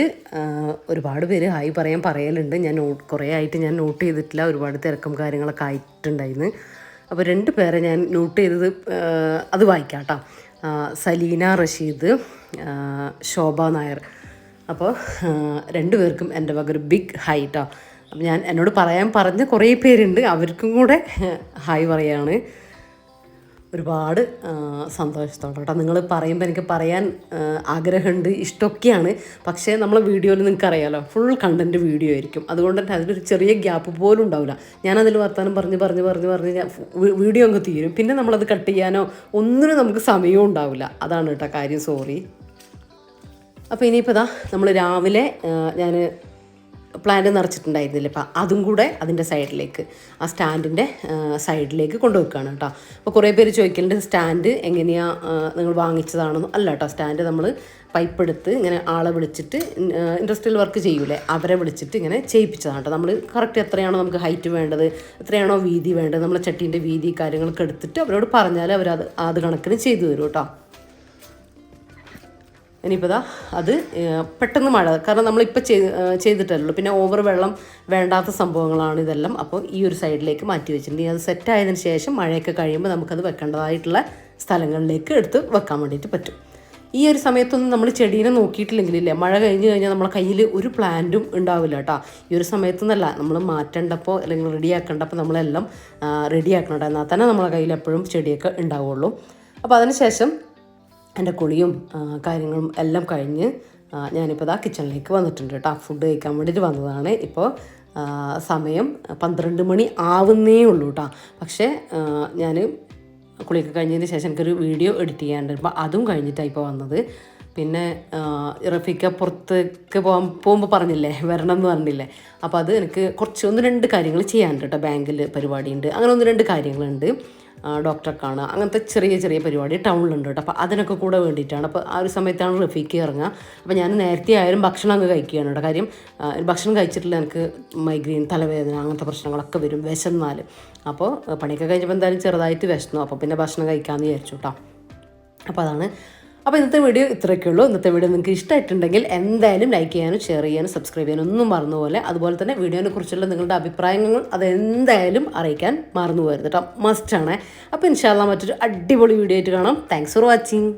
[SPEAKER 1] ഒരുപാട് പേര് ഹായ് പറയലുണ്ട്. ഞാൻ കുറേ ആയിട്ട് ഞാൻ നോട്ട് ചെയ്തിട്ടില്ല, ഒരുപാട് തിരക്കും കാര്യങ്ങളൊക്കെ ആയിട്ടുണ്ടായിരുന്നു. അപ്പോൾ 2 പേരെ ഞാൻ നോട്ട് ചെയ്തത് അത് വായിക്കാം കേട്ടോ. സലീന റഷീദ്, ശോഭ നായർ. അപ്പോൾ 2 പേർക്കും എൻ്റെ വക ഒരു ബിഗ് ഹായ് കേട്ടോ. അപ്പോൾ ഞാൻ എന്നോട് പറഞ്ഞ കുറേ പേരുണ്ട്, അവർക്കും കൂടെ ഹായ് പറയാണ്. ഒരുപാട് സന്തോഷത്തോടെ കേട്ടോ. നിങ്ങൾ പറയുമ്പോൾ എനിക്ക് പറയാൻ ആഗ്രഹമുണ്ട്, ഇഷ്ടമൊക്കെയാണ്. പക്ഷേ നമ്മളെ വീഡിയോയിൽ നിങ്ങൾക്ക് അറിയാമല്ലോ, ഫുൾ കണ്ടൻറ്റ് വീഡിയോ ആയിരിക്കും. അതുകൊണ്ട് തന്നെ അതിലൊരു ചെറിയ ഗ്യാപ്പ് പോലും ഉണ്ടാവില്ല. ഞാനതിൽ വർത്താനം പറഞ്ഞ് വീഡിയോ അങ്ങ് തീരും. പിന്നെ നമ്മളത് കട്ട് ചെയ്യാനോ ഒന്നിനും നമുക്ക് സമയവും ഉണ്ടാവില്ല. അതാണ് കേട്ടോ കാര്യം, സോറി. അപ്പോൾ ഇനിയിപ്പോൾ നമ്മൾ രാവിലെ ഞാൻ പ്ലാന്റ് നിറച്ചിട്ടുണ്ടായിരുന്നില്ല, അപ്പം അതും കൂടെ അതിൻ്റെ സൈഡിലേക്ക്, ആ സ്റ്റാൻഡിൻ്റെ സൈഡിലേക്ക് കൊണ്ടുവെക്കുകയാണ് കേട്ടോ. അപ്പോൾ കുറേ പേര് ചോദിക്കലുണ്ട് സ്റ്റാൻഡ് എങ്ങനെയാണ് നിങ്ങൾ വാങ്ങിച്ചതാണെന്നോ. അല്ല കേട്ടോ, സ്റ്റാൻഡ് നമ്മൾ പൈപ്പ് എടുത്ത് ഇങ്ങനെ ആളെ വിളിച്ചിട്ട് ഇൻഡസ്ട്രിയൽ വർക്ക് ചെയ്യൂലേ, അവരെ വിളിച്ചിട്ട് ഇങ്ങനെ ചെയ്യിപ്പിച്ചതാണ് കേട്ടോ. നമ്മൾ കറക്റ്റ് എത്രയാണോ നമുക്ക് ഹൈറ്റ് വേണ്ടത്, എത്രയാണോ വീതി വേണ്ടത്, നമ്മളെ ചട്ടീൻ്റെ വീതി കാര്യങ്ങളൊക്കെ എടുത്തിട്ട് അവരോട് പറഞ്ഞാൽ അത് കണക്കിന് ചെയ്തു തരും കേട്ടോ. ഇനിയിപ്പോൾ അത് പെട്ടെന്ന് മഴ, കാരണം നമ്മളിപ്പോൾ ചെയ്തിട്ടല്ലോ, പിന്നെ ഓവർ വെള്ളം വേണ്ടാത്ത സംഭവങ്ങളാണ് ഇതെല്ലാം. അപ്പോൾ ഈ ഒരു സൈഡിലേക്ക് മാറ്റി വെച്ചിട്ടുണ്ട്. അത് സെറ്റായതിനു ശേഷം മഴയൊക്കെ കഴിയുമ്പോൾ നമുക്കത് വെക്കേണ്ടതായിട്ടുള്ള സ്ഥലങ്ങളിലേക്ക് എടുത്ത് വെക്കാൻ വേണ്ടിയിട്ട് പറ്റും. ഈ ഒരു സമയത്തൊന്നും നമ്മൾ ചെടീനെ നോക്കിയിട്ടില്ലെങ്കിലില്ലേ, മഴ കഴിഞ്ഞ് കഴിഞ്ഞാൽ നമ്മളെ കയ്യിൽ ഒരു പ്ലാന്റും ഉണ്ടാവില്ല കേട്ടോ. ഈ ഒരു സമയത്തൊന്നല്ല, നമ്മൾ മാറ്റേണ്ടപ്പോൾ അല്ലെങ്കിൽ റെഡിയാക്കേണ്ടപ്പോൾ നമ്മളെല്ലാം റെഡിയാക്കണം കേട്ടോ. എന്നാൽ തന്നെ നമ്മളെ കയ്യിൽ എപ്പോഴും ചെടിയൊക്കെ ഉണ്ടാവുള്ളൂ. അപ്പോൾ അതിനുശേഷം എൻ്റെ കുളിയും കാര്യങ്ങളും എല്ലാം കഴിഞ്ഞ് ഞാനിപ്പോൾ കിച്ചണിലേക്ക് വന്നിട്ടുണ്ട് കേട്ടോ. ഫുഡ് കഴിക്കാൻ വേണ്ടിയിട്ട് വന്നതാണ്. ഇപ്പോൾ സമയം 12 മണി ആവുന്നേ ഉള്ളൂ കേട്ടോ. പക്ഷേ ഞാൻ കുളിയൊക്കെ കഴിഞ്ഞതിന് ശേഷം എനിക്കൊരു വീഡിയോ എഡിറ്റ് ചെയ്യാനുണ്ട്. അപ്പോൾ അതും കഴിഞ്ഞിട്ടാണ് ഇപ്പോൾ വന്നത്. പിന്നെ റഫീക്ക പുറത്തേക്ക് പോകുമ്പോൾ പറഞ്ഞില്ലേ വരണം എന്ന് പറഞ്ഞില്ലേ, അപ്പോൾ അത് എനിക്ക് കുറച്ച് 1-2 കാര്യങ്ങൾ ചെയ്യാനുണ്ട് കേട്ടോ. ബാങ്കിൽ പരിപാടിയുണ്ട്, അങ്ങനെ 1-2 കാര്യങ്ങളുണ്ട്. ഡോക്ടറെ കാണുക, അങ്ങനത്തെ ചെറിയ പരിപാടി ടൗണിലുണ്ട് കേട്ടോ. അപ്പോൾ അതിനൊക്കെ കൂടെ വേണ്ടിയിട്ടാണ്. അപ്പോൾ ആ ഒരു സമയത്താണ് റഫീക്ക് ഇറങ്ങുക. അപ്പോൾ ഞാൻ നേരത്തെ ആയാലും ഭക്ഷണം അങ്ങ് കഴിക്കുകയാണ് കേട്ടോ. കാര്യം ഭക്ഷണം കഴിച്ചിട്ടില്ല, എനിക്ക് മൈഗ്രെയിൻ, തലവേദന, അങ്ങനത്തെ പ്രശ്നങ്ങളൊക്കെ വരും വിശന്നാൽ. അപ്പോൾ പണിയൊക്കെ കഴിഞ്ഞപ്പോൾ എന്തായാലും ചെറുതായിട്ട് വിശന്നു. അപ്പോൾ പിന്നെ ഭക്ഷണം കഴിക്കാമെന്ന് വിചാരിച്ചു കേട്ടോ. അപ്പോൾ അതാണ്. അപ്പോൾ ഇന്നത്തെ വീഡിയോ ഇത്രയൊക്കെ ഉള്ളൂ. ഇന്നത്തെ വീഡിയോ നിങ്ങൾക്ക് ഇഷ്ടമായിട്ടുണ്ടെങ്കിൽ എന്തായാലും ലൈക്ക് ചെയ്യാനും ഷെയർ ചെയ്യാനും സബ്സ്ക്രൈബ് ചെയ്യാനും ഒന്നും മറന്നുപോലെ. അതുപോലെ തന്നെ വീഡിയോനെ കുറിച്ചുള്ള നിങ്ങളുടെ അഭിപ്രായങ്ങൾ അതെന്തായാലും അറിയിക്കാൻ മറന്നു പോകരുത് കേട്ടോ, മസ്റ്റാണ്. അപ്പോൾ ഇൻഷാ അല്ലാഹ് മറ്റൊരു അടിപൊളി വീഡിയോ ആയിട്ട് കാണാം. Thanks for watching.